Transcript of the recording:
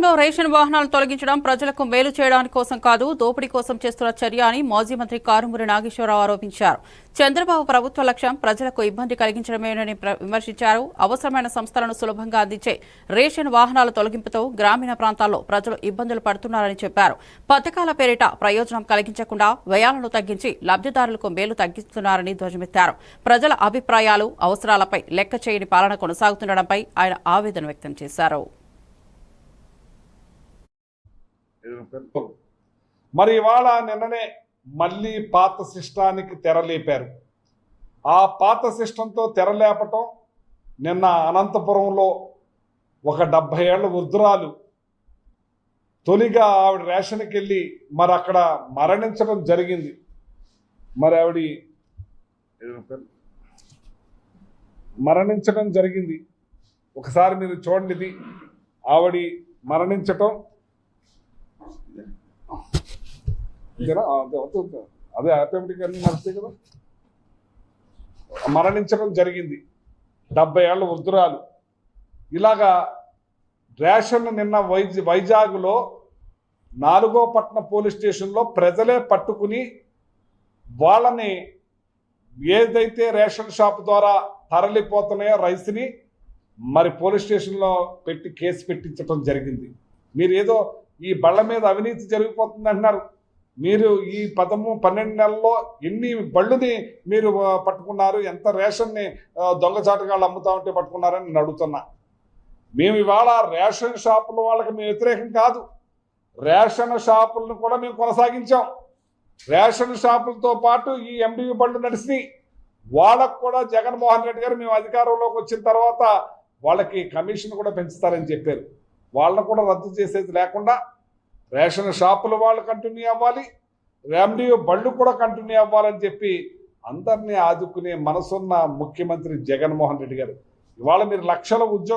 రాష్ట్రంలో రేషన్ వాహనాలు తొలగించడం ప్రజలకు మేలు చేయడానికి కోసం కాదు, దోపిడీ కోసం చేస్తున్న చర్య అని మాజీ మంత్రి కారుమూరి నాగేశ్వరరావు ఆరోపించారు. చంద్రబాబు ప్రభుత్వ లక్ష్యం ప్రజలకు ఇబ్బంది కలిగించడమేనని విమర్శించారు. అవసరమైన సంస్థలను సులభంగా అందించే రేషన్ వాహనాల తొలగింపుతో గ్రామీణ ప్రాంతాల్లో ప్రజలు ఇబ్బందులు పడుతున్నారని చెప్పారు. పథకాల పేరిట ప్రయోజనం కలిగించకుండా వ్యయాలను తగ్గించి లబ్ధిదారులకు మేలు తగ్గిస్తున్నారని ధ్వజమెత్తారు. ప్రజల అభిప్రాయాలు, అవసరాలపై లెక్క చేయని పాలన కొనసాగుతుండడంపై ఆయన ఆవేదన వ్యక్తం చేశారు. మరి ఇవాళ నిన్ననే మళ్ళీ పాత సిస్టానికి తెరలేపారు. ఆ పాత సిస్టంతో తెరలేపటం నిన్న అనంతపురంలో ఒక 70 ఏళ్ల వృద్ధురాలు తొలిగా ఆవిడ రేషన్కి వెళ్ళి మరి అక్కడ మరణించడం జరిగింది. మరి ఆవిడ మరణించడం జరిగింది. ఒకసారి మీరు చూడండి, ఇది ఆవిడ మరణించటం అదే ఆటోమేటిక్ అన్ని నడుస్తాయి కదా. మరణించడం జరిగింది 70 ఏళ్ల వృద్ధురాలు. ఇలాగా రేషన్ నిన్న వైజాగ్లో 4వ పట్టణ పోలీస్ స్టేషన్లో ప్రజలే పట్టుకుని వాళ్ళని ఏదైతే రేషన్ షాప్ ద్వారా తరలిపోతున్నాయో రైస్ని మరి పోలీస్ స్టేషన్లో పెట్టి కేసు పెట్టించడం జరిగింది. మీరు ఏదో ఈ బళ్ళ మీద అవినీతి జరిగిపోతుంది అంటున్నారు. మీరు ఈ 12 నెలల్లో ఎన్ని బళ్ళుని మీరు పట్టుకున్నారు, ఎంత రేషన్ని దొంగచాటుగాళ్ళు అమ్ముతా ఉంటే పట్టుకున్నారని నేను అడుగుతున్నా. మేము ఇవాళ రేషన్ షాపుల వాళ్ళకి మేము వ్యతిరేకం కాదు, రేషన్ షాపులను కూడా మేము కొనసాగించాం. రేషన్ షాపులతో పాటు ఈ ఎండివి బళ్ళు నడిచినాయి. వాళ్ళకు కూడా జగన్మోహన్ రెడ్డి గారు మేము అధికారంలోకి వచ్చిన తర్వాత వాళ్ళకి కమిషన్ కూడా పెంచుతారని చెప్పారు. వాళ్ళను కూడా రద్దు చేసేది లేకుండా రేషన్ షాపుల వాళ్ళు కంటిన్యూ అవ్వాలి, ఎండివి బళ్ళు కూడా కంటిన్యూ అవ్వాలని చెప్పి అందరినీ ఆదుకునే మనసున్న ముఖ్యమంత్రి జగన్మోహన్ రెడ్డి గారు. ఇవాళ మీరు లక్షల ఉద్యోగం